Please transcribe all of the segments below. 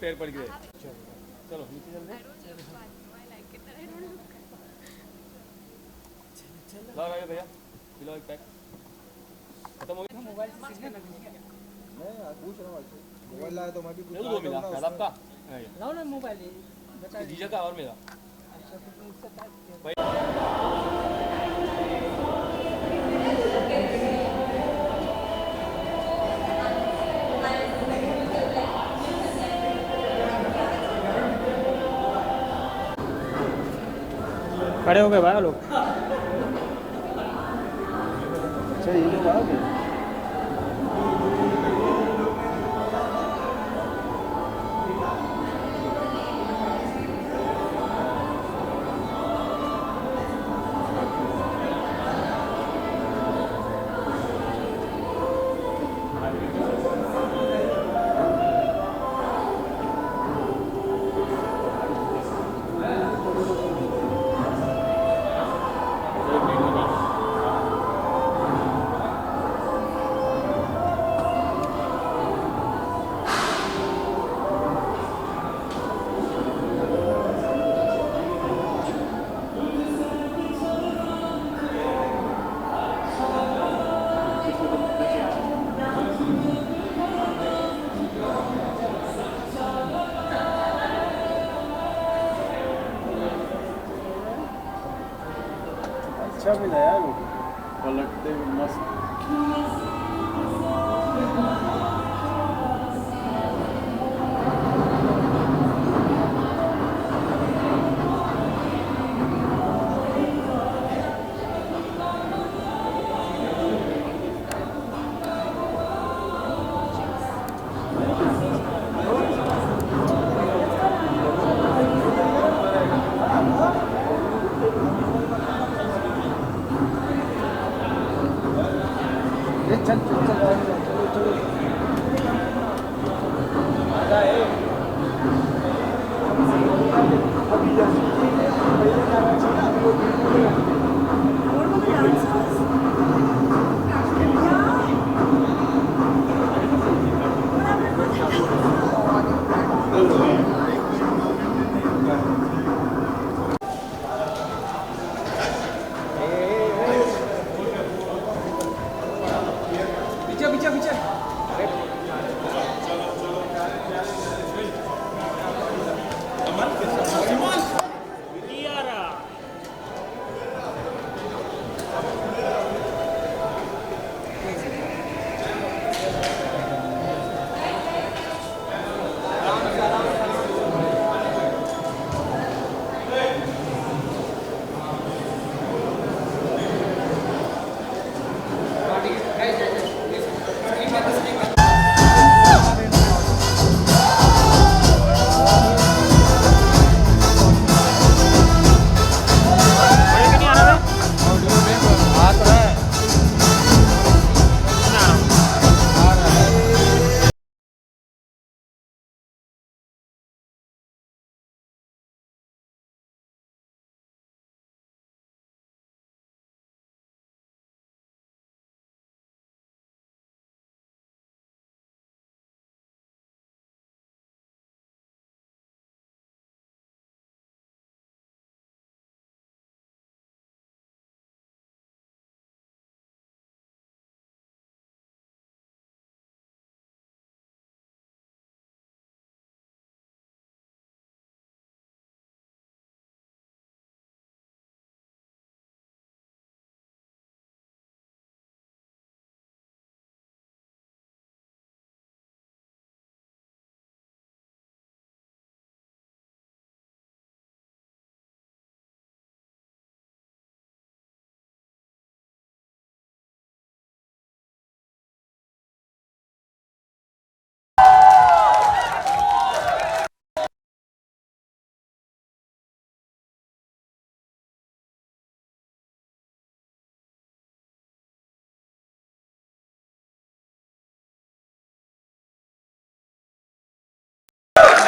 पैर पड़ गए। चलो नीचे चल दे। लाओ आगे भैया, पिलाओ एक पैक। खत्म हो गया। मोबाइल से सिग्नल लग गया। मैं पूछ रहा हूँ आपसे, मोबाइल लाया तो मैं भी मेरे को दो मिला, पहला आपका लाओ ना मोबाइल बता जीजा का और मेरा। अच्छा तो तुम उससे बात किया। भाई खड़े हो गए भाई लोग। अच्छा ये लोग आ गए। अच्छा भी नया वो पलटते हुए मस्त। चल चल चलो चलो पीछे पीछे पीछे।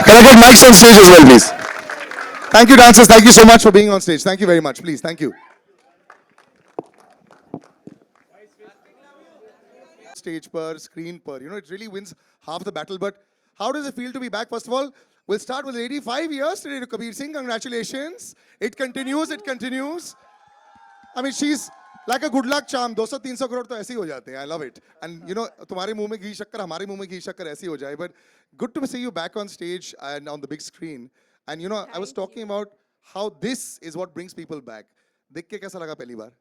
Can I get mics on stage as well, please? Thank you, dancers. Thank you so much for being on stage. Thank you very much. Please, thank you. Stage per, screen per. You know, it really wins half the battle, but How does it feel to be back? First of all, we'll start with 85 years today to Kabir Singh. Congratulations. It continues, it continues. I mean, she's like a good luck charm. 200-300 crore तो ऐसे ही हो जाते हैं. I love it. And you know, तुम्हारे मुंह में घी शक्कर, हमारे मुंह में घी शक्कर ऐसे ही हो जाए. But good to see you back on stage and on the big screen. And you know, I was talking about how this is what brings people back. देख के कैसा लगा पहली बार?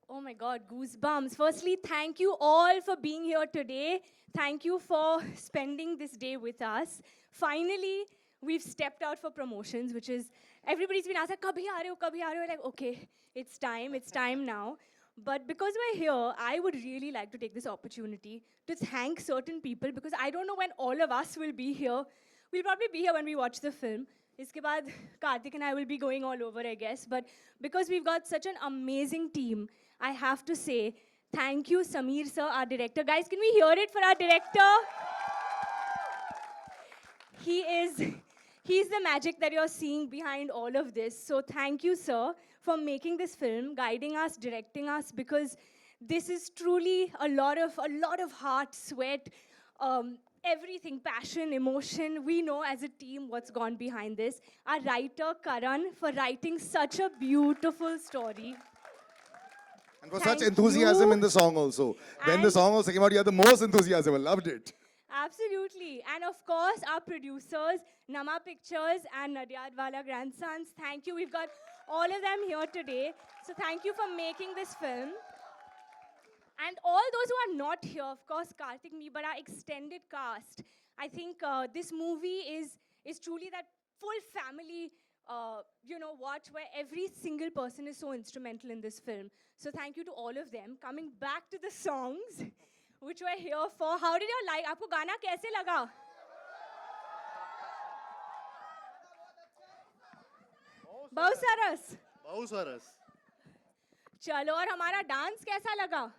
Oh my God, goosebumps. Firstly, thank you all for being here today. Thank you for spending this day with us. Finally, we've stepped out for promotions, which is, everybody's been asking, kabhi aa rahe ho, kabhi aa rahe ho? Like, okay, it's time now. But because we're here, I would really like to take this opportunity to thank certain people, because I don't know when all of us will be here. We'll probably be here when we watch the film. Iske baad, Karthik and I will be going all over, I guess. But because we've got such an amazing team, I have to say, thank you, Sameer sir, our director. Guys, can we hear it for our director? He's the magic that you're seeing behind all of this. So thank you, sir, for making this film, guiding us, directing us, because this is truly a lot of heart, sweat, everything, passion, emotion. We know as a team what's gone behind this. Our writer, Karan, for writing such a beautiful story. And for Thank such enthusiasm you. in the song also. When the And- song also came out, you had the most enthusiasm. I loved it. Absolutely. And of course, our producers, Nama Pictures and Nadyadwala Grandsons. Thank you. We've got all of them here today. So thank you for making this film. And all those who are not here, of course, Karthik, me, but our extended cast. I think this movie is truly that full family, watch where every single person is so instrumental in this film. So thank you to all of them. Coming back to the songs, which we're here for. How did you like? आपको गाना कैसे लगा? बहुत सरस. बहुत सरस. चलो, और हमारा dance कैसा लगा?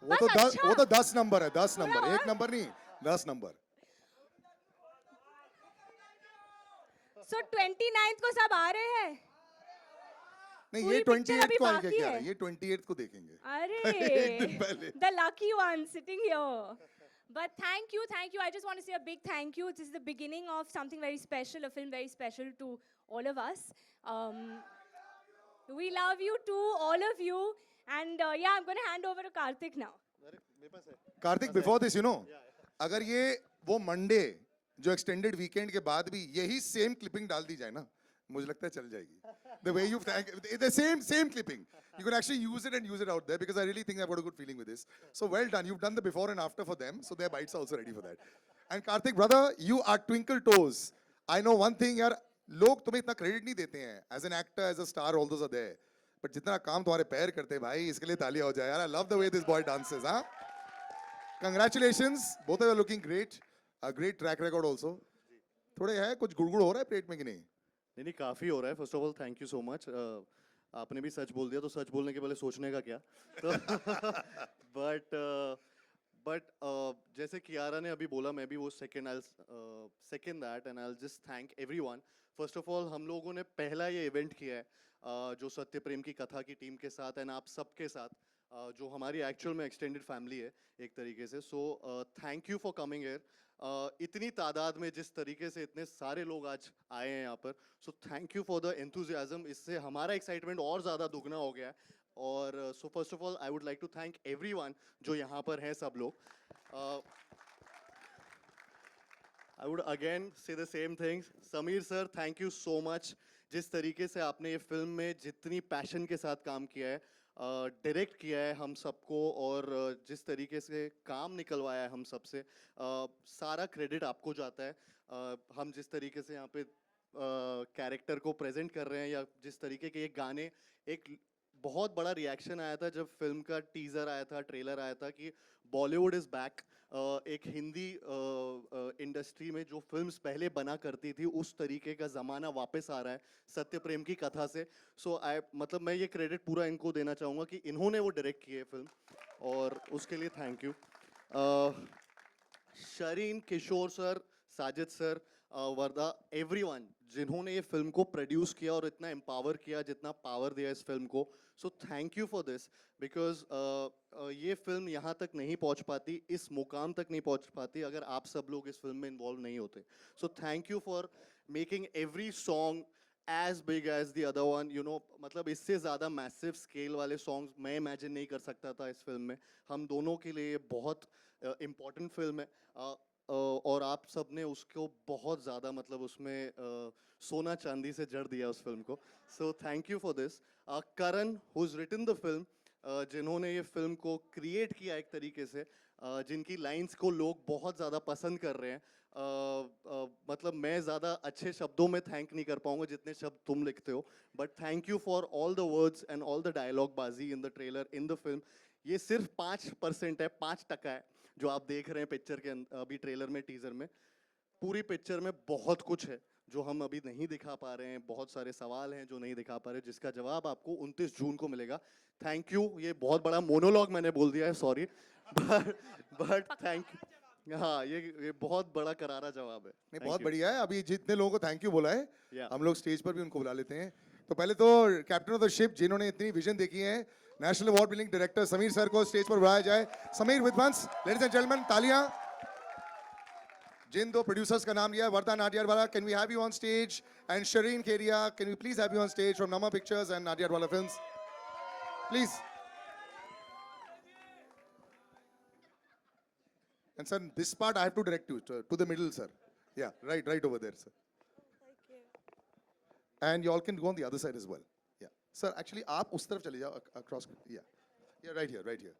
वो तो बस 10 अच्छा. वो तो 10 नंबर है, 10 नंबर. थोड़ा एक और? नंबर नहीं, 10 नंबर. So 29th को सब आ रहे हैं? नहीं, पूरी ये picture 28 अभी को आगे बाकी क्या है? है? ये 28 को देखेंगे. अरे, दिन पहले. the lucky one sitting here. But thank you. I just want to say a big thank you. This is the beginning of something very special, a film very special to all of us. We love you too, all of you. And I'm going to hand over to Karthik now. अरे मेरे पास है. Kartik, before this, अगर ये वो Monday जो extended weekend के बाद भी यही सेम क्लिपिंग डाल दी जाए ना, मुझे लगता है चल जाएगी. The way you thank, the same clipping. You can actually use it and use it out there, because I really think I've got a good feeling with this. So well done. You've done the before and after for them, so their bites are also ready for that. And Karthik, brother, you are twinkle toes. I know one thing, यार, लोग तुम्हें इतना credit नहीं देते हैं. As an actor, as a star, all those are there. But जितना काम तुम्हारे पैर करते हैं भाई, इसके लिए तालियां हो जाए यार. I love the way this boy dances, huh? Congratulations, both of you are looking great. A great track record also. थोड़े है कुछ गुड़गुड़ हो रहा है पेट में कि नहीं? नहीं काफ़ी हो रहा है. First of all thank you so much. आपने भी सच बोल दिया, तो सच बोलने के पहले सोचने का क्या. तो बट जैसे कियारा ने अभी बोला, मैं भी वो second that, and I will just thank everyone. First of all हम लोगों ने पहला ये इवेंट किया है जो सत्य प्रेम की कथा की टीम के साथ एंड आप सबके साथ, जो हमारी एक्चुअल में एक्सटेंडेड फैमिली है एक तरीके से. सो thank you for coming here. इतनी तादाद में जिस तरीके से इतने सारे लोग आज आए हैं यहाँ पर, सो thank you for the enthusiasm. इससे हमारा एक्साइटमेंट और ज़्यादा दुगना हो गया है. और so first of all I would like to thank everyone जो यहाँ पर हैं सब लोग. I would again say the same things. Sameer sir, thank you so much. जिस तरीके से आपने ये फिल्म में जितनी पैशन के साथ काम किया है, डायरेक्ट किया है हम सबको, और जिस तरीके से काम निकलवाया है हम सबसे, सारा क्रेडिट आपको जाता है. हम जिस तरीके से यहाँ पे कैरेक्टर को प्रेजेंट कर रहे हैं, या जिस तरीके के ये गाने, एक बहुत बड़ा रिएक्शन आया था जब फिल्म का टीज़र आया था, ट्रेलर आया था कि बॉलीवुड इज़ बैक. एक हिंदी इंडस्ट्री में जो फिल्म्स पहले बना करती थी, उस तरीके का ज़माना वापस आ रहा है सत्य प्रेम की कथा से. सो मतलब मैं ये क्रेडिट पूरा इनको देना चाहूँगा कि इन्होंने वो डायरेक्ट की है फिल्म, और उसके लिए thank you. Shareen, Kishore sir, Sajid sir, Warda everyone जिन्होंने ये फिल्म को प्रोड्यूस किया और इतना एम्पावर किया, जितना पावर दिया इस फिल्म को, so thank you for this, because ये फिल्म यहाँ तक नहीं पहुँच पाती, इस मुकाम तक नहीं पहुँच पाती अगर आप सब लोग इस फिल्म में इन्वॉल्व नहीं होते. सो thank you for making every song as big as the other one, you know, मतलब इससे ज़्यादा मैसिव स्केल वाले सॉन्ग्स मैं इमेजिन नहीं कर सकता था इस फिल्म में. हम दोनों के लिए बहुत इम्पॉर्टेंट फिल्म है, और आप सब ने उसको बहुत ज़्यादा मतलब उसमें सोना चांदी से जड़ दिया उस फिल्म को. So thank you for this. Karan who is written the film, जिन्होंने ये फिल्म को क्रिएट किया एक तरीके से, जिनकी लाइंस को लोग बहुत ज़्यादा पसंद कर रहे हैं. मतलब मैं ज़्यादा अच्छे शब्दों में थैंक नहीं कर पाऊंगा जितने शब्द तुम लिखते हो, but thank you for all the words and all the dialogue बाजी in the trailer, in the film. ये सिर्फ 5% है, 5% है जो आप देख रहे हैं पिक्चर के अभी ट्रेलर में, टीजर में. पूरी पिक्चर में बहुत कुछ है जो हम अभी नहीं दिखा पा रहे हैं, बहुत सारे सवाल हैं जो नहीं दिखा पा रहे, जिसका जवाब आपको 29 जून को मिलेगा. Thank you. ये बहुत बड़ा मोनोलॉग मैंने बोल दिया है, सॉरी, बट थैंक यू. हाँ, ये बहुत बड़ा करारा जवाब है. नहीं, बहुत बढ़िया है. अभी जितने लोगों को थैंक यू बोला है, Yeah. हम लोग स्टेज पर भी उनको बुला लेते हैं. तो पहले तो कैप्टन ऑफ द शिप जिन्होंने इतनी विजन देखी है, national award winning director Sameer sir को स्टेज पर बुलाया जाए. Sameer Vidwans, ladies and gentleman, तालियां. जिन दो प्रोड्यूसर्स का नाम लिया है, Warda Nadiadwala, can we have you on stage, and Shareen Kedia, can we please have you on stage from Namah pictures and Nadiadwala films, please. And sir, this part I have to direct you to the middle, sir. Yeah, right over there, sir. Thank you. And you all can go on the other side as well. Yeah, sir. Actually, आप उस तरफ चले जाओ across. Yeah, right here.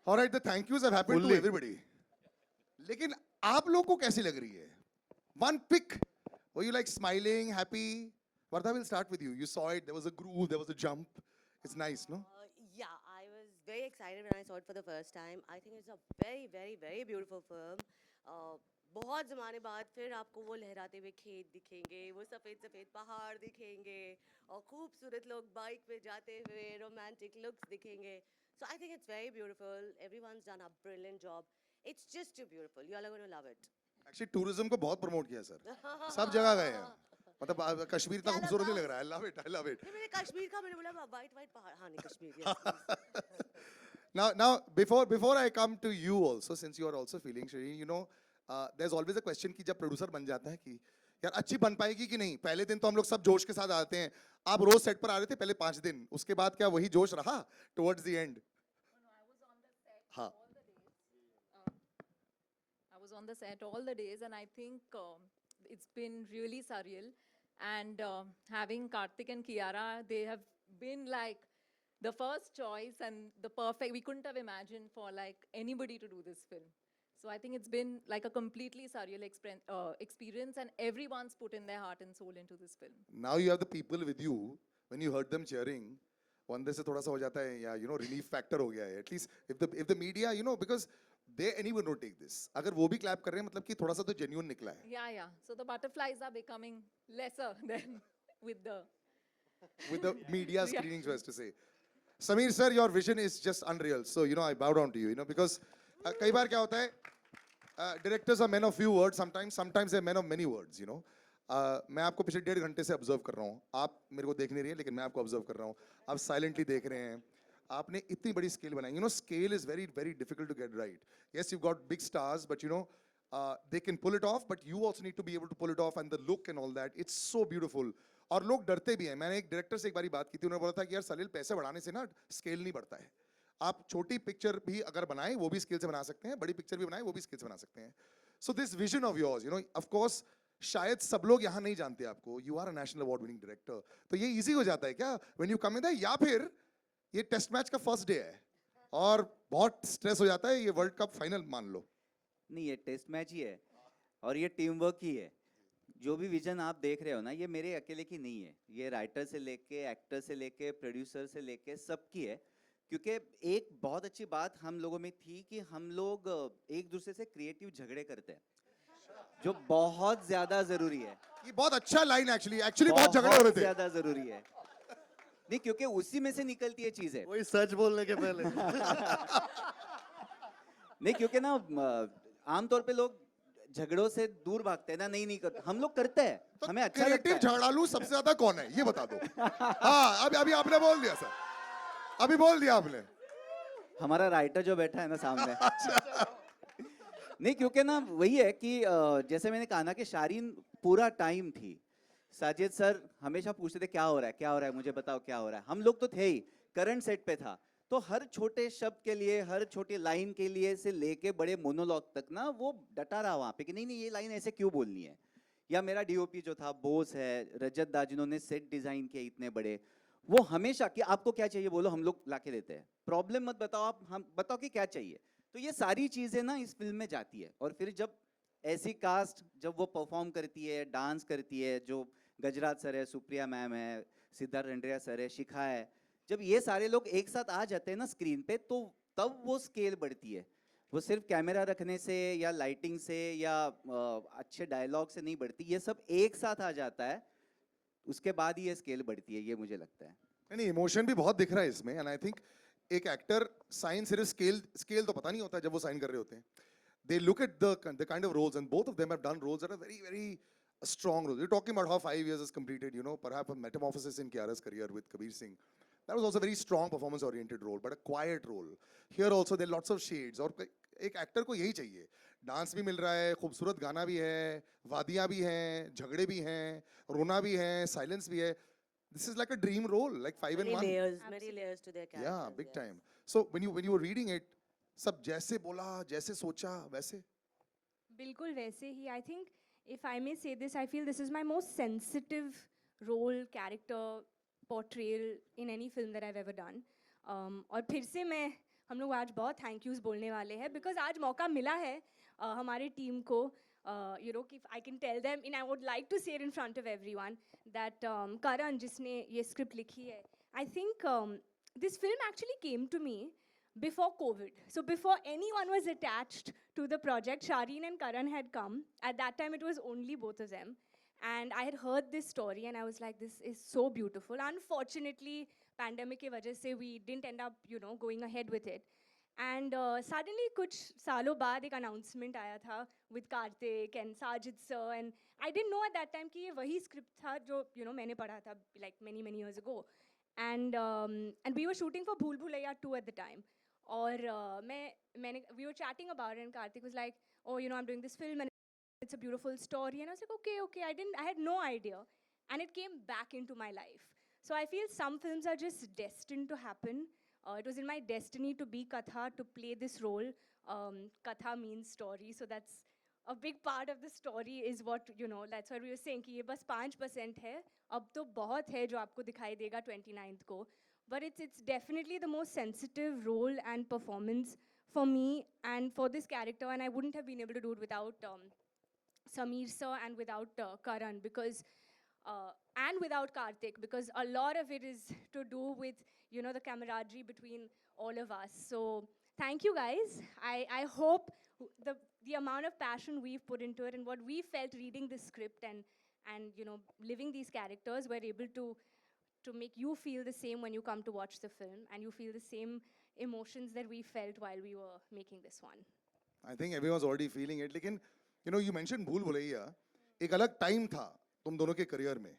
All right, the thank yous have happened to everybody. लेकिन आप लोग को कैसी लग रही है? One pick. Were you like smiling, happy? Vardha, will start with you. You saw it. There was a groove. There was a jump. It's nice, no? Yeah, I was very excited when I saw it for the first time. I think it's a very, very, very beautiful film. बहुत ज़माने बाद फिर आपको वो लहराते हुए खेत दिखेंगे, वो सफ़ेद सफ़ेद पहाड़ दिखेंगे, और खूबसूरत लोग बाइक पे जाते हुए रोमांटिक लुक्स दिखेंगे. So I think it's very beautiful. Everyone's done a brilliant job. It's just too beautiful. You all are going to love it. Actually, tourism को बहुत प्रमोट किया सर. सब जगह गए हैं. मतलब कश्मीर इतना खूबसूरत नहीं लग रहा है. I love it. नहीं, मैंने कश्मीर का मैंने बोला वाइट पहाड़. हाँ नहीं, Kashmir. Yes, Now, before I come to you also, since you are also feeling, Shireen, you know, there's always a question कि जब प्रोड्यूसर बन जाता है कि यार अच्छी बन पाएगी कि नहीं. पहले दिन तो हम लोग सब जोश के साथ आते हैं. आप रोज सेट पर आ रहे थे पहले 5 दिन, उसके बाद क्या वही जोश रहा towards the end? हाँ. I was on the set all the days, and I think it's been really surreal. And having Karthik and Kiara, they have been like the first choice and the perfect. We couldn't have imagined for like anybody to do this film. So I think it's been like a completely surreal experience, and everyone's put in their heart and soul into this film. Now you have the people with you. When you heard them cheering, अंदर से थोड़ा सा हो जाता है, या you know relief factor हो गया है. At least if the media, you know, because they anyone would take this. अगर वो भी clap कर रहे हैं मतलब कि थोड़ा सा तो genuine निकला है. Yeah. So the butterflies are becoming lesser than with the media screenings, was to say. Sameer sir, your vision is just unreal. So you know I bow down to you. You know because कई बार क्या होता है, directors are men of few words. Sometimes they're men of many words. You know. मैं आपको पिछले 1.5 घंटे से observe कर रहा हूँ. आप मेरे को देख नहीं रही हैं, लेकिन मैं आपको ऑब्जर्व कर रहा हूँ. आप साइलेंटली देख रहे हैं. आपने इतनी बड़ी स्केल बनाई. You know, scale is very, very difficult to get right. Yes, you've got big stars, but you know, they can pull it off. But you also need to be able to pull it off, and the look and all that. It's so beautiful. और लोग डरते भी हैं. मैंने एक director से एक बारी बात की थी. उन्होंने बोला था कि यार सलील, पैसे बढ़ाने से ना स्केल नहीं बढ़ता है. आप छोटी पिक्चर भी अगर बनाएं, वो भी स्केल से बना सकते हैं. बड़ी पिक्चर भी बनाएं, वो भी स्केल से बना सकते हैं. So this vision of yours, you know, of course. शायद सब लोग यहाँ नहीं जानते आपको. You are a national award winning director. तो ये इजी हो जाता है क्या व्हेन यू कम इन, या फिर ये टेस्ट मैच का फर्स्ट डे है और बहुत स्ट्रेस हो जाता है, ये वर्ल्ड कप फाइनल मान लो? नहीं, ये टेस्ट मैच ही है और ये टीम वर्क ही है. जो भी विजन आप देख रहे हो ना, ये मेरे अकेले की नहीं है. ये राइटर से लेके, एक्टर से लेके, प्रोड्यूसर से लेके सबकी है. क्योंकि एक बहुत अच्छी बात हम लोगों में थी कि हम लोग एक दूसरे से क्रिएटिव झगड़े करते हैं, जो बहुत ज्यादा जरूरी है. ये बहुत अच्छा लाइन एक्चुअली बहुत झगड़े हो रहे थे. ज्यादा जरूरी है. नहीं, क्योंकि उसी में से निकलती है चीजें. वही सच बोलने के पहले. नहीं, क्योंकि ना आमतौर पे लोग झगड़ों से दूर भागते हैं ना, नहीं करते, हम लोग करते हैं, तो हमें अच्छा लगता क्रिएटिव है। झाड़ालू सबसे ज्यादा कौन है ये बता दो। हाँ अभी अभी आपने बोल दिया सर, अभी बोल दिया आपने। हमारा राइटर जो बैठा है ना सामने। नहीं, क्योंकि ना वही है कि जैसे मैंने कहा ना कि शारीन पूरा टाइम थी, साजिद सर हमेशा पूछते थे क्या हो रहा है, क्या हो रहा है, मुझे बताओ क्या हो रहा है। हम लोग तो थे ही, करंट सेट पे था, तो हर छोटे शब्द के लिए, हर छोटी लाइन के लिए से लेके बड़े मोनोलॉग तक ना वो डटा रहा वहां पे कि नहीं नहीं ये लाइन ऐसे क्यों बोलनी है। या मेरा डीओपी जो था बोस है, रजत दा जिन्होंने सेट डिजाइन किए इतने बड़े, वो हमेशा कि आपको क्या चाहिए बोलो, हम लोग लाके देते हैं, प्रॉब्लम मत बताओ आप, हम बताओ कि क्या चाहिए। तो ये सारी चीजें ना इस फिल्म में जाती है। और फिर जब ऐसी कास्ट जब वो परफॉर्म करती है, डांस करती है, जो गजराज सर है, सुप्रिया मैम है, सिद्धार्थ रंड्रिया सर है, शिखा है, जब ये सारे लोग एक साथ आ जाते हैं ना स्क्रीन पे, तो तब वो स्केल बढ़ती है। वो सिर्फ कैमरा रखने से या लाइटिंग से या अच्छे डायलॉग से नहीं बढ़ती, ये सब एक साथ आ जाता है, उसके बाद ही ये स्केल बढ़ती है, ये मुझे लगता है। नहीं इमोशन भी बहुत दिख रहा है इसमें। एंड आई थिंक एक एक्टर साइन सिर्फ स्केल स्केल तो पता नहीं होता जब वो साइन कर रहे होते हैं। They look at the kind of roles and both of them have done roles that are very very strong roles. You're talking about how 5 years is completed, you know, perhaps a metamorphosis in Kiara's career with Kabir Singh. That was also a very strong performance oriented role, but a quiet role. Here also there are lots of shades. और एक actor को यही चाहिए, dance भी मिल रहा है, खूबसूरत गाना भी है, वादियाँ भी हैं, झगड़े भी हैं, रोना भी है, साइलेंस भी है. This is like a dream role, like 5 in 1. Many layers to their characters. Yeah, big yes. time. So when you were reading it, सब जैसे बोला, जैसे सोचा, वैसे. बिल्कुल वैसे ही. I think if I may say this, I feel this is my most sensitive role, character, portrayal in any film that I've ever done. और फिर से मैं हम लोग आज बहुत थैंक यूज़ बोलने वाले हैं बिकॉज आज मौका मिला है हमारी टीम को you know कि I can tell them and I would like to say it in front of everyone that Karan जिसने ये script लिखी है, I think this film actually came to me before COVID. So before anyone was attached to the project, Shireen and Karan had come. At that time, it was only both of them. And I had heard this story and I was like, this is so beautiful. Unfortunately, pandemic ke wajah se we didn't end up, you know, going ahead with it. And suddenly, kuch saalon baad ek announcement aaya tha with Karthik and Sajid sir. And I didn't know at that time ki ye wahi script tha jo, you know, maine padha tha like many, many years ago. And we were shooting for Bhool Bhulaiya 2 at the time. और we were chatting about it and Karthik was like, oh, you know, I'm doing this film and it's a beautiful story. And I was like, okay, I had no idea. And it came back into my life. So I feel some films are just destined to happen. It was in my destiny to be Katha, to play this role. Katha means story, so that's a big part of the story is what, you know, that's what we were saying कि ये बस 5% है, अब तो बहुत है जो आपको दिखाई देगा 29th को. But it's definitely the most sensitive role and performance for me and for this character, and I wouldn't have been able to do it without Sameer sir and without Karan because and without Karthik, because a lot of it is to do with, you know, the camaraderie between all of us. So thank you guys. I hope the amount of passion we've put into it and what we felt reading this script and you know living these characters, we're able to make you feel the same when you come to watch the film and you feel the same emotions that we felt while we were making this one. I think everyone's already feeling it. लेकिन you know you mentioned भूल भुलैया, एक अलग time था तुम दोनों के career में.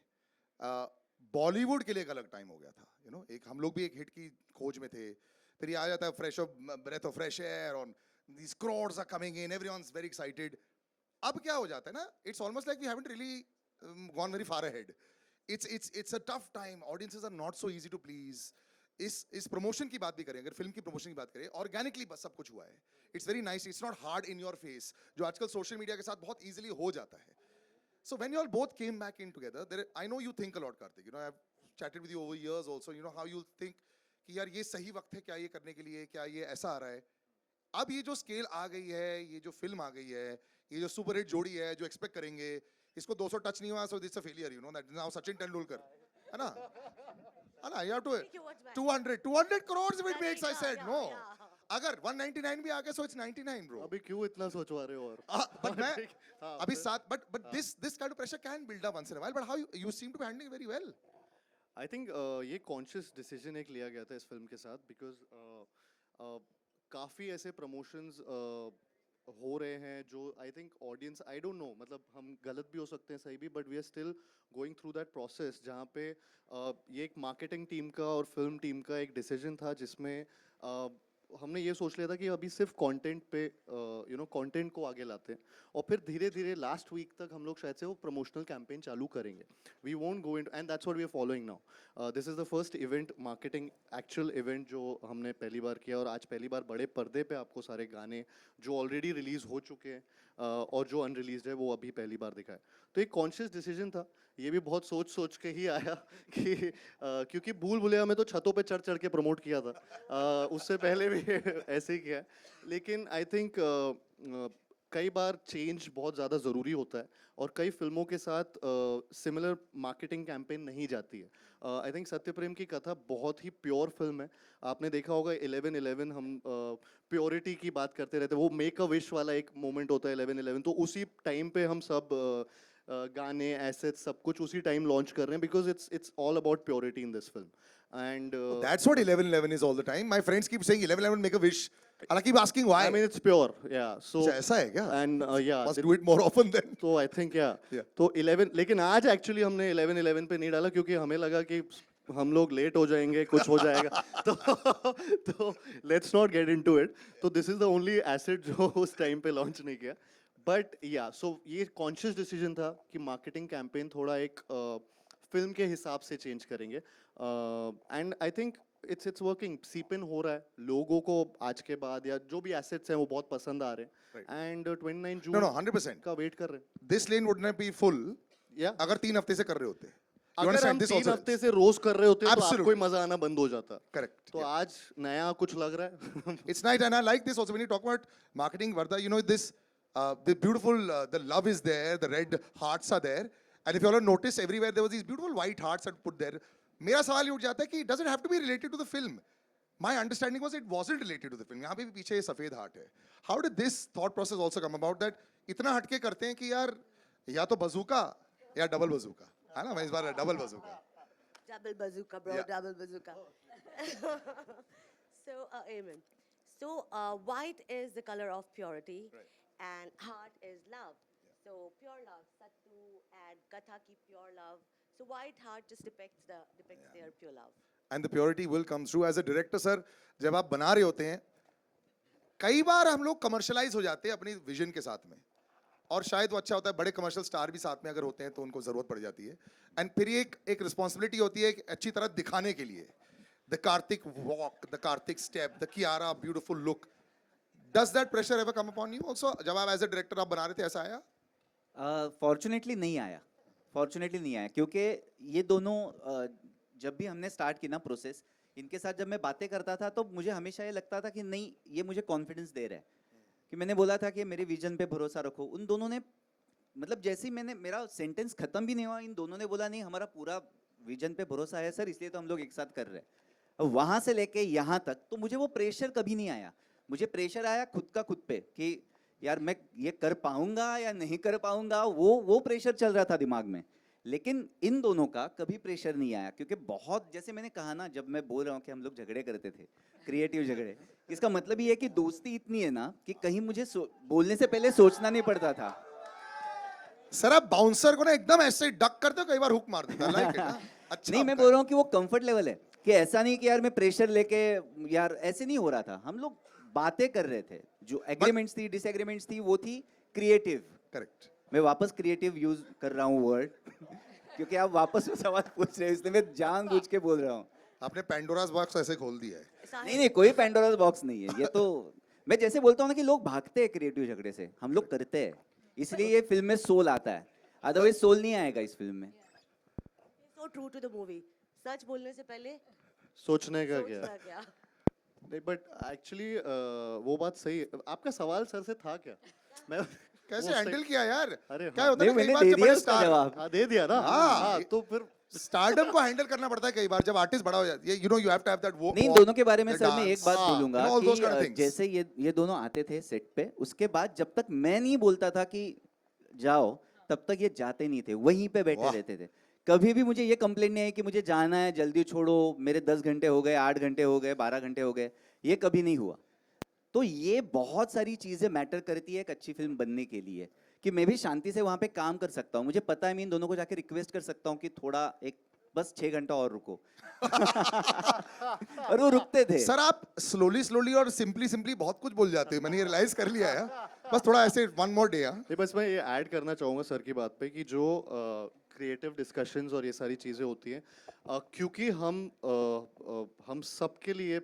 बॉलीवुड के लिए एक अलग टाइम हो गया था. You know एक हम लोग भी एक हिट की खोज में थे. फिर ये आ जाता है fresh of breath of fresh air on these crowds are coming in, everyone's very excited. अब क्या हो जाता है ना? It's almost like we haven't really gone very far ahead. It's a tough time. Audiences are not so easy to please. इस promotion की बात भी करें, अगर फिल्म की प्रमोशन की बात करें, ऑर्गेनिकली बस सब कुछ हुआ है. It's very nice, it's not hard in your face, जो आजकल सोशल मीडिया के साथ बहुत इजीली हो जाता है. So when you all both came back in together, I know you think a lot, Karthik. You know, I've chatted with you over years also. You know how you think कि यार ये सही वक्त है क्या ये करने के लिए, क्या ये ऐसा आ रहा है. अब ये जो स्केल आ गई है, ये जो फिल्म आ गई है, ये जो सुपर हिट जोड़ी है, जो एक्सपेक्ट करेंगे, इसको 200 टच नहीं हुआ, so it's a failure. You know that now Sachin Tendulkar, है ना? You have to 200 crores if it makes. I said no. अगर 199 भी आ गया, so it's 99, bro. अभी क्यों इतना सोचवा रहे हो और? But मैं अभी साथ, but this kind of pressure can build up once in a while. But how you seem to be handling it very well. I think ये conscious decision एक लिया गया था इस फिल्म के साथ because काफ़ी ऐसे promotions हो रहे हैं जो I think audience I don't know मतलब हम गलत भी हो सकते हैं सही भी but we are still going through that process जहाँ पे ये एक मार्केटिंग टीम का और फिल्म टीम का एक डिसीजन था जिसमें हमने ये सोच लिया था कि अभी सिर्फ कंटेंट पे कंटेंट को आगे लाते हैं और फिर धीरे धीरे लास्ट वीक तक हम लोग शायद से वो प्रमोशनल कैंपेन चालू करेंगे we won't go in and that's what we are following now this is the first event marketing actual event जो हमने पहली बार किया और आज पहली बार बड़े पर्दे पे आपको सारे गाने जो ऑलरेडी रिलीज हो चुके हैं और जो अनरिलीज्ड है वो अभी पहली बार दिखा है तो एक कॉन्शियस डिसीजन था ये भी बहुत सोच सोच के ही आया कि क्योंकि भूल भुलैया में तो छतों पे चढ़ चढ़ के प्रमोट किया था उससे पहले भी ऐसे ही किया है लेकिन आई थिंक कई बार चेंज बहुत ज़्यादा ज़रूरी होता है और कई फिल्मों के साथ सिमिलर मार्केटिंग कैंपेन नहीं जाती है आई थिंक सत्य प्रेम की कथा बहुत ही प्योर फिल्म है आपने देखा होगा 11/11 हम प्योरिटी की बात करते रहते हैं वो मेक अ विश वाला एक मोमेंट होता है 11/11 तो उसी टाइम पे हम सब गाने एसेट्स सब कुछ उसी टाइम लॉन्च कर रहे हैं because it's all about purity in this film and That's what 11/11 is all the time. My friends keep saying 11/11 make a wish. And I keep asking why. I mean it's pure yeah so अच्छा, ऐसा है क्या? and yeah Must do it more often then. तो I think या Yeah. तो 11 लेकिन आज actually हमने 11/11 पे नहीं डाला क्योंकि हमें लगा कि हम लोग लेट हो जाएंगे कुछ हो जाएगा तो let's not get into it तो this is the only asset जो उस टाइम पे लॉन्च नहीं किया बट या सो ये कॉन्शियस डिसीजन था कि मार्केटिंग कैंपेन थोड़ा एक फिल्म के हिसाब से चेंज करेंगे and I think it's working सीपिन हो रहा है लोगों को आज के बाद या जो भी एसेट्स हैं वो बहुत पसंद आ रहे हैं एंड 29 जून No, 100%. का वेट कर रहे हैं This lane would not be full या अगर 3 हफ्ते से कर रहे होते. You अगर हम understand this 3 also? हफ्ते से रोज कर रहे होते तो Absolutely. आपको ही मजा आना बंद हो जाता Correct. तो Yeah. आज नया कुछ लग रहा है It's nice, and I like this also when you talk about marketing, Vardha. You know this, the beautiful, the love is there, the red hearts are there, and if you all have noticed, everywhere there was these beautiful white hearts that put there. मेरा सवाल ये उठ जाता है कि does it have to be related to the film? My understanding was it wasn't related to the film. यहाँ पे भी पीछे ये सफेद हार्ट है. How did this thought process also come about that इतना हटके करते हैं कि यार या तो बजूका या डबल बजूका है ना मैं इस बार double बजूका. Double bazooka, bro, Yeah. double bazooka. So, amen. So, white is the color of purity, and heart is love. So, pure love, Sattu and Katha ki pure love. So, white heart just depicts their pure love. And the purity will come through. As a director, sir, जब आप बना रहे होते हैं कई बार हम लोग commercialise हो जाते हैं अपनी विजन के साथ में और शायद वो अच्छा होता है बड़े कमर्शियल स्टार भी साथ में अगर होते हैं तो उनको जरूरत पड़ जाती है एंड फिर एक रिस्पॉन्सिबिलिटी होती है एक अच्छी तरह दिखाने के लिए the Kartik walk the Kartik step the Kiara beautiful look does that pressure ever come upon you also जब आप एज अ डायरेक्टर आप बना रहे थे ऐसा आया फॉर्चुनेटली नहीं आया क्योंकि ये दोनों जब भी हमने स्टार्ट की ना प्रोसेस इनके साथ जब मैं बातें करता था तो मुझे हमेशा ये लगता था कि नहीं ये मुझे कॉन्फिडेंस दे रहा है कि मैंने बोला था कि मेरे विजन पे भरोसा रखो उन दोनों ने मतलब जैसे ही मैंने मेरा सेंटेंस खत्म भी नहीं हुआ इन दोनों ने बोला नहीं हमारा पूरा विजन पे भरोसा है सर इसलिए तो हम लोग एक साथ कर रहे हैं अब वहाँ से लेके यहाँ तक तो मुझे वो प्रेशर कभी नहीं आया मुझे प्रेशर आया खुद पे कि यार मैं ये कर पाऊंगा या नहीं कर पाऊंगा वो प्रेशर चल रहा था दिमाग में लेकिन इन दोनों का कभी प्रेशर नहीं आया क्योंकि बहुत जैसे मैंने कहा ना जब मैं बोल रहा हूँ कि हम लोग झगड़े करते थे क्रिएटिव झगड़े इसका मतलब ये है कि दोस्ती इतनी है ना कि कहीं मुझे बोलने से पहले सोचना नहीं पड़ता था सर आप बाउंसर को ना एकदम ऐसे डक करते हो कई बार हुक मार देता है like it, हाँ? अच्छा नहीं मैं बोल रहा हूँ कि वो कंफर्ट लेवल है कि ऐसा नहीं कि यार मैं प्रेशर लेके यार ऐसे नहीं हो रहा था हम लोग बातें कर रहे थे जो एग्रीमेंट्स थी डिसएग्रीमेंट्स थी वो थी क्रिएटिव करेक्ट मैं वापस क्रिएटिव यूज कर रहा हूँ वर्ड क्योंकि आप वापस वो सवाल पूछ रहे हो इसलिए मैं जानबूझ के बोल रहा हूँ आपने पेंडोरास बॉक्स ऐसे खोल दिया है नहीं कोई पेंडोरास बॉक्स नहीं है ये तो मैं जैसे बोलता हूँ ना कि लोग भागते हैं क्रिएटिव झगड़े से हम लोग करते हैं इसलिए ये फिल्म में सोल आता है अदरवाइज सोल नहीं आएगा इस फिल्म में So true to the movie. सच बोलने से पहले सोचने का सोचना क्या? नहीं बट एक्चुअली वो बात सही है आपका सवाल सर से था क्या मैं कैसे हैंडल किया यार अरे क्या हाँ। होता है नहीं, कई मैंने बार दे जब दिया बड़े उसका स्टार जवाब हाँ दे दिया ना हाँ। हाँ तो फिर स्टारडम को हैंडल करना पड़ता है कई बार जब आर्टिस्ट बड़ा हो जाता है you know you have to have that वो नहीं दोनों के बारे में सर मैं एक बात बोलूंगा all those kind of कि things. जैसे ये दोनों आते थे सेट पे उसके बाद जब तक मैं नहीं बोलता था कि जाओ तब तक ये जाते नहीं थे वहीं पे बैठे वाह। रहते थे कभी भी मुझे ये कंप्लेंट नहीं है कि मुझे जाना है जल्दी छोड़ो मेरे 10 घंटे हो गए 8 घंटे हो गए 12 घंटे हो गए ये कभी नहीं हुआ तो ये बहुत सारी चीजें मैटर करती है एक अच्छी फिल्म बनने के लिए, कि मैं भी शांति से वहां पे काम कर सकता हूँ। मुझे पता है मैं इन दोनों को जाके रिक्वेस्ट कर सकता हूँ कि थोड़ा एक बस 6 घंटा और रुको। और वो रुकते थे। सर आप स्लोली स्लोली और सिंपली सिंपली बहुत कुछ बोल जाते हैं, मैंने ये रियलाइज कर लिया है। बस थोड़ा ऐसे वन मोर डे। नहीं, बस मैं ये ऐड करना चाहूँगा सर की बात पे कि जो क्रिएटिव डिस्कशंस और ये सारी चीज़ें होती हैं, क्योंकि हम सब के लिए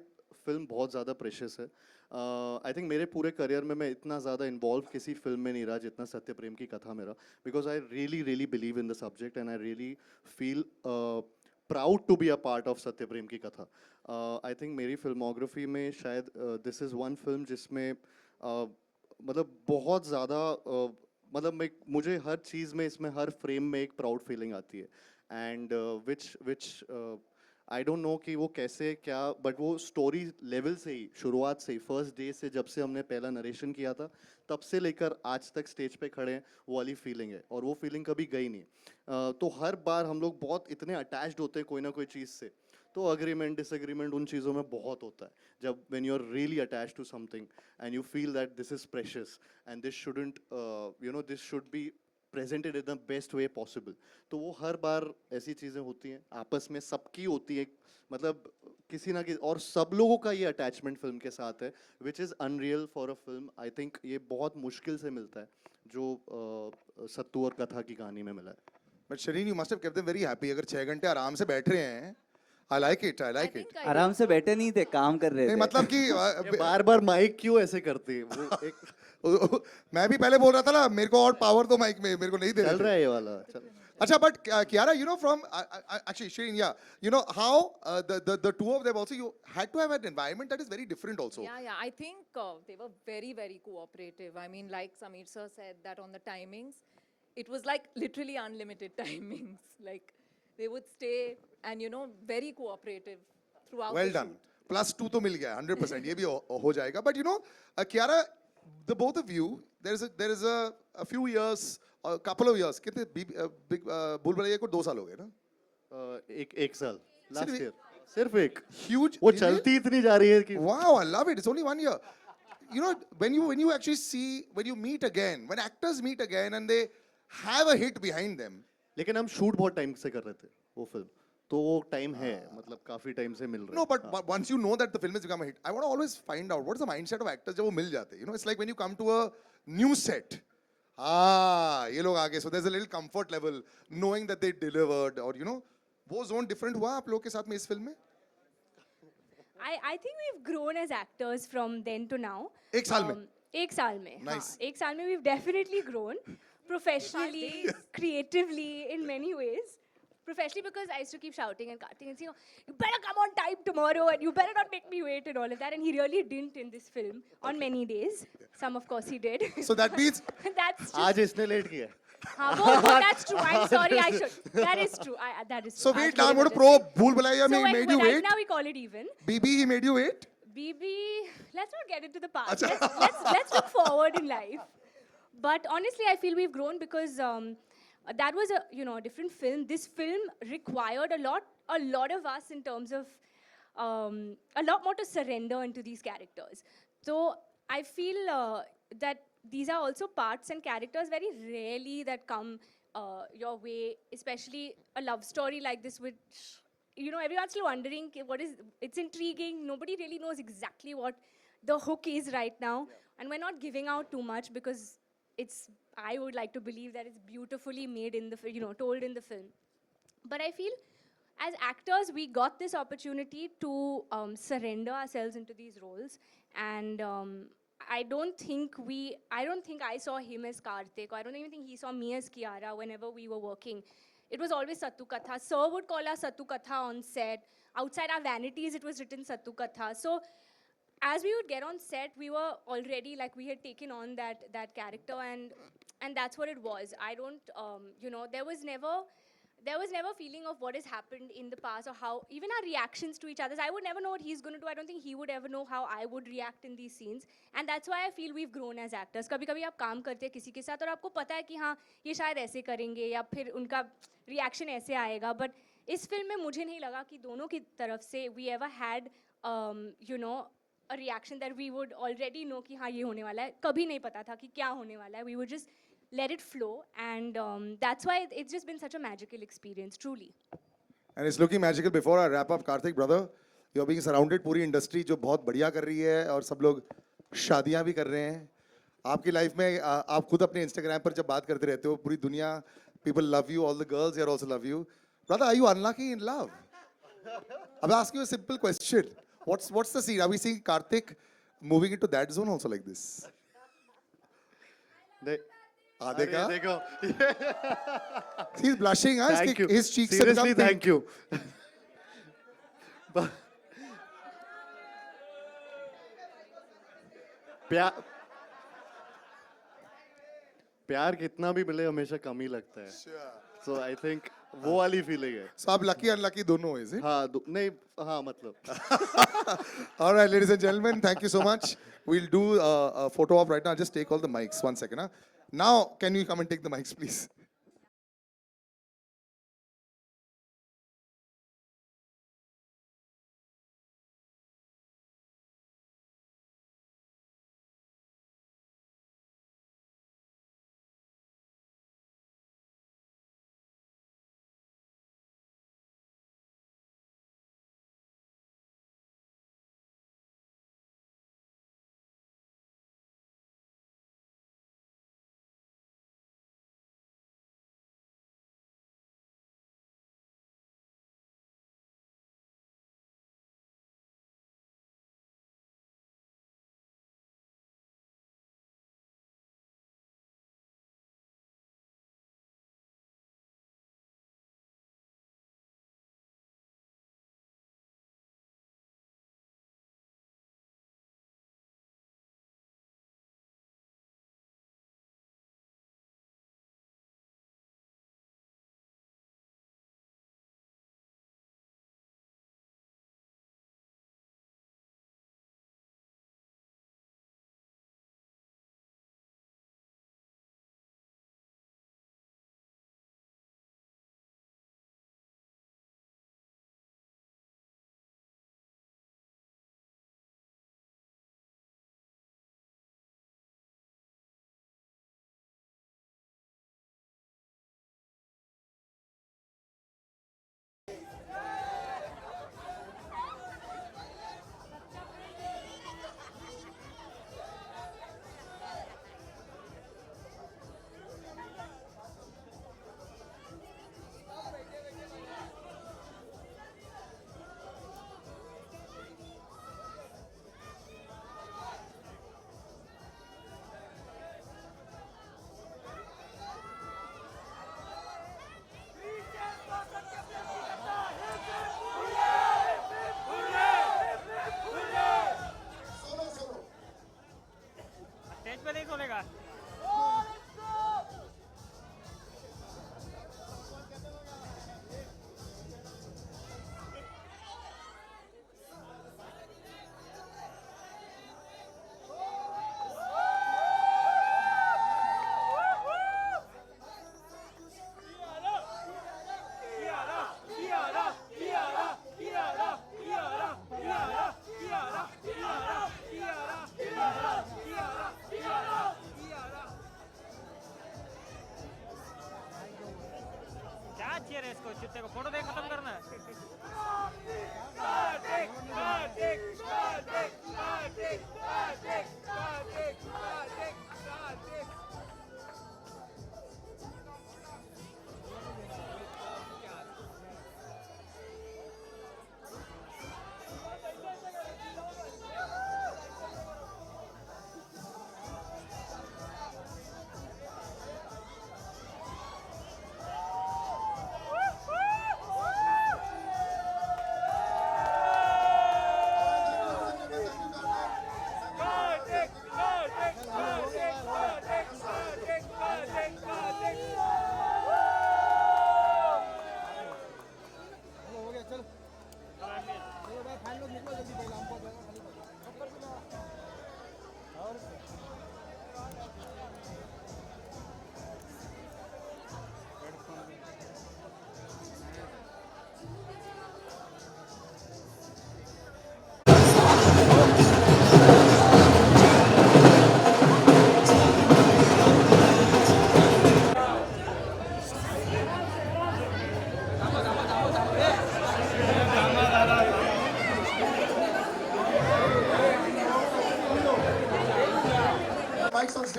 फिल्म बहुत ज़्यादा प्रेशियस है। आई थिंक मेरे पूरे करियर में मैं इतना ज़्यादा इन्वॉल्व किसी फिल्म में नहीं रहा जितना सत्य प्रेम की कथा मेरा, because I really really believe in the subject and I really feel proud to be a part of Satya Prem Ki कथा। आई थिंक मेरी फिल्मोग्राफी में शायद दिस इज़ वन फिल्म जिसमें मतलब बहुत ज़्यादा मतलब मुझे हर चीज़ में, इसमें हर फ्रेम में एक प्राउड फीलिंग आती है। And which I don't no कि वो कैसे क्या, बट वो स्टोरी लेवल से ही, शुरुआत से ही, फर्स्ट डे से जब से हमने पहला नरेशन किया था तब से लेकर आज तक स्टेज पे खड़े हैं, वो वाली फीलिंग है और वो फीलिंग कभी गई नहीं। तो हर बार हम लोग बहुत इतने अटैच्ड होते हैं कोई ना कोई चीज़ से, तो अग्रीमेंट डिसएग्रीमेंट उन चीज़ों में बहुत होता है। जब when you are really attached to something and you feel that this is precious and this shouldn't this should be presented in the best way possible, तो वो हर बार ऐसी चीज़ें होती हैं, आपस में सबकी होती है, मतलब किसी ना किसी, और सब लोगों का ये अटैचमेंट फिल्म के साथ है which is unreal for a film. I think ये बहुत मुश्किल से मिलता है जो सत्तू और कथा की कहानी में मिला है। But Shareen, you must have kept them very happy. अगर 6 घंटे आराम से बैठ रहे हैं, I like it, I like it. आराम से बैठे नहीं थे, काम कर रहे नहीं थे। मतलब कि ये बार बार माइक क्यों ऐसे करती है वो एक मैं भी पहले बोल रहा था ना, मेरे को और पावर तो माइक में, मेरे को नहीं दे चल रहे रहा थे। है ये वाला चल। अच्छा, but Kiara, you know, from actually Shireen, yeah, you know how the two of them also, you had to have an environment that is very different also. Yeah, I think they were very, very cooperative. I mean, like Sameer sir said that on the timings, it was like literally unlimited timings. Like they would stay and, you know, very cooperative throughout Well the done. shoot. +2 तो मिल गया 100%, ये भी हो जाएगा. But you know, Kiara, the both of you, there is a few years, a couple of years, कितने big भूल भुलैया को 2 साल हो गए ना? एक साल लास्ट सिर्फ ईयर, सिर्फ एक। Huge. वो चलती इतनी जा रही है कि Wow, I love it. It's only 1 year. You know, when you actually see, when you meet again, when actors meet again and they have a hit behind them. लेकिन हम शूट बहुत टाइम से कर रहे थे वो फिल्म, तो वो टाइम है, मतलब काफी टाइम से मिल रहा है। No, but once you know that the film has become a hit, I want to always find out what's the mindset of actors जब वो मिल जाते हैं. You know, it's like when you come to a new set. ये लोग आगे, so there's a little comfort level knowing that they delivered, or you know, वो zone different हुआ आप लोग के साथ में इस फिल्म में? I think we've grown as actors from then to now. एक साल में? एक साल में, Nice. हाँ, एक साल में we've definitely grown professionally, creatively, in many ways. Professionally, because I used to keep shouting and cutting and saying, you better come on time tomorrow and you better not make me wait and all of that. And he really didn't in this film on many days. Some, of course, he did. So that means That's just, आज इसने late किया। हाँ, that's true. I'm sorry, I should. That is true. That is true. so wait, now आज I'm going मेरे to वजह pro भूल भुलैया से. में So made you right wait. now we call it even. BB he made you wait. BB, let's not get into the past. Acha. Let's look forward in life. But honestly, I feel we've grown because that was a different film. This film required a lot of us in terms of a lot more to surrender into these characters. So I feel that these are also parts and characters very rarely that come your way, especially a love story like this, which everyone's still wondering it's intriguing. Nobody really knows exactly what the hook is right now, and we're not giving out too much because I would like to believe that it's beautifully made in the told in the film. But I feel as actors we got this opportunity to surrender ourselves into these roles, and I don't think I saw him as Karthik, or I don't even think he saw me as Kiara whenever we were working. It was always Sattu Katha. Sir would call us Sattu Katha on set. Outside our vanities, it was written Sattu Katha. So as we would get on set, we were already like we had taken on that character, and that's what it was. I don't, there was never feeling of what has happened in the past or how even our reactions to each other. I would never know what he's going to do. I don't think he would ever know how I would react in these scenes. And that's why I feel we've grown as actors. कभी-कभी आप काम करते हैं किसी के साथ और आपको पता है कि हाँ ये शायद ऐसे करेंगे या फिर उनका रिएक्शन ऐसे आएगा. But इस फिल्म में मुझे नहीं लगा कि दोनों की तरफ से we ever had a reaction that we would already know कि हाँ ये होने वाला है. कभी नहीं पता था कि क्या होने वाला है. We would just let it flow, and that's why it's just been such a magical experience, truly. And it's looking magical. Before I wrap up, Karthik, brother, you're being surrounded पूरी industry जो बहुत बढ़िया कर रही है और सब लोग शादियां भी कर रहे हैं. आपकी लाइफ में आप खुद अपने Instagram पर जब बात करते रहते हो, पूरी दुनिया, people love you, all the girls here also love you. Brother, are you unlucky in love? I'll ask you a simple question. What's the scene? Are we seeing Karthik moving into that zone also like this? अरे देखा? देखो. He's blushing, huh? Thank you. His cheeks have Seriously, become thank pink. you. प्यार प्यार कितना भी मिले हमेशा कम ही लगता है. So I think वो वाली फीलिंग है. So आप lucky unlucky दोनों हो, is it? हाँ नहीं हाँ मतलब. All right, ladies and gentlemen, thank you so much. We'll do a photo op right now. I'll just take all the mics. 1 second. Huh? Now, can you come and take the mics, please? Stage पे नहीं खोलेगा. क्या चाहिए रे इसको? चित्ते को photo दे, खत्म करना है.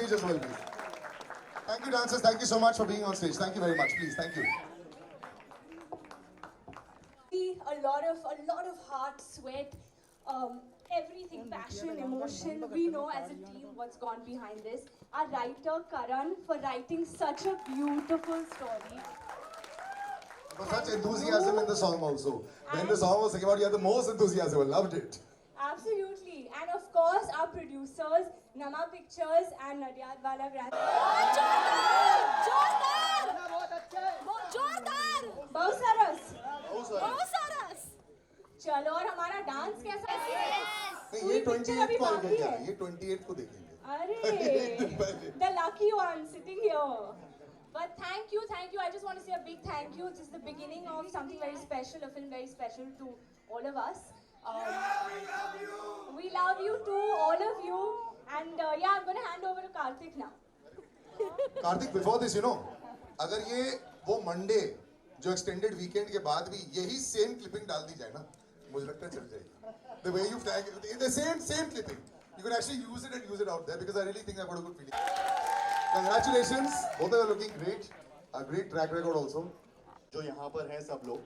stage as well, please. Thank you, dancers. Thank you so much for being on stage. Thank you very much, please. Thank you. A lot of heart, sweat, everything, passion, emotion. We know as a team what's gone behind this. Our writer Karan for writing such a beautiful story. For such enthusiasm in the song also. When the song was about, you had the most enthusiasm. I loved it. Absolutely, and of course our producers, Nama Pictures and Nadyad Wala Grand. बहुत सरस चलो और हमारा dance कैसा नहीं ये 28 को आएगा क्या? ये 28 को देखेंगे. अरे the lucky one sitting here. But thank you. I just want to say a big thank you. This is the beginning of something very special, a film very special to all of us. We love you too, all of you. And yeah, I'm going to hand over to Karthik now. Karthik, before this, you know, अगर ये वो Monday जो extended weekend के बाद भी यही same clipping डाल दी जाए ना, मुझे लगता है चल जाएगी. The way you tag it, the same clipping. You could actually use it and use it out there because I really think I've got a good feeling. Congratulations, both of you are looking great. A great track record also. जो यहाँ पर हैं सब लोग.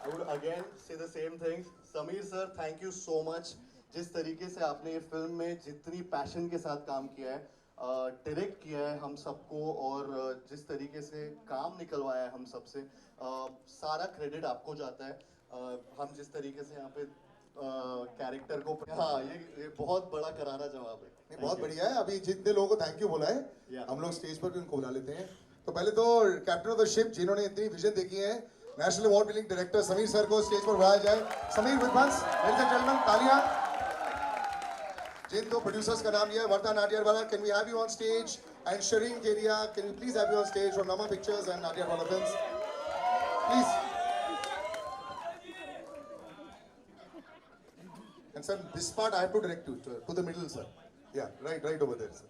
I would again say the same things. Sameer sir, thank you so much. जिस तरीके से आपने ये फिल्म में जितनी पैशन के साथ काम किया है, डायरेक्ट किया है हम सबको और जिस तरीके से काम निकलवाया है हम सबसे, सारा क्रेडिट आपको जाता है. हम जिस तरीके से यहाँ पे कैरेक्टर को, हाँ ये बहुत बड़ा करारा जवाब है. नहीं, बहुत बढ़िया है. अभी जितने लोगों को थैंक यू बोला है, हम लोग स्टेज पर भी उनको बुला लेते हैं. तो पहले तो कैप्टन ऑफ द शिप जिन्होंने इतनी विजन देखी है, national award winning director Sameer sir को स्टेज पर बुलाया जाए. Sameer Vidwans, ladies and gentleman, तालियां. जिन दो प्रोड्यूसर्स का नाम लिया है, Warda Nadiadwala, can we have you on stage, and Shareen Kedia, can we please have you on stage from Namah pictures and Nadiadwala films, please. And sir, this part I have to direct you to the middle, sir. Yeah, right over there, sir.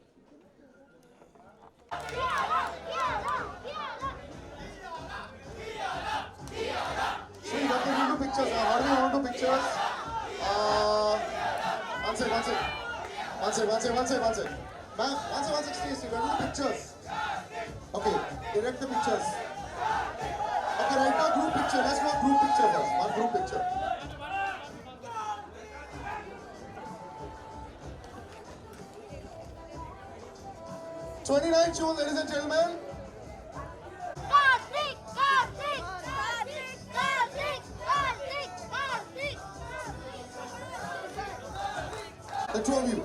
So you got to do pictures now. How do you want to do pictures? One sec. Ma'am, one sec, please. You got to do pictures. Okay, direct the pictures. Okay, right now group picture. Let's go group picture first. One group picture. June, ladies and gentlemen. Karthik. The two of you.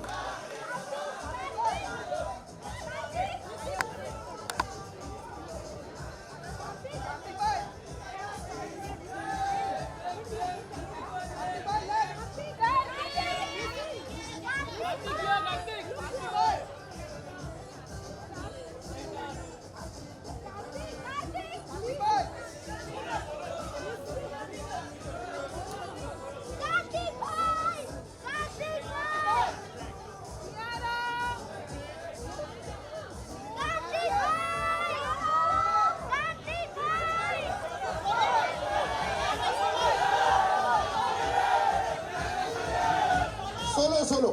Solo.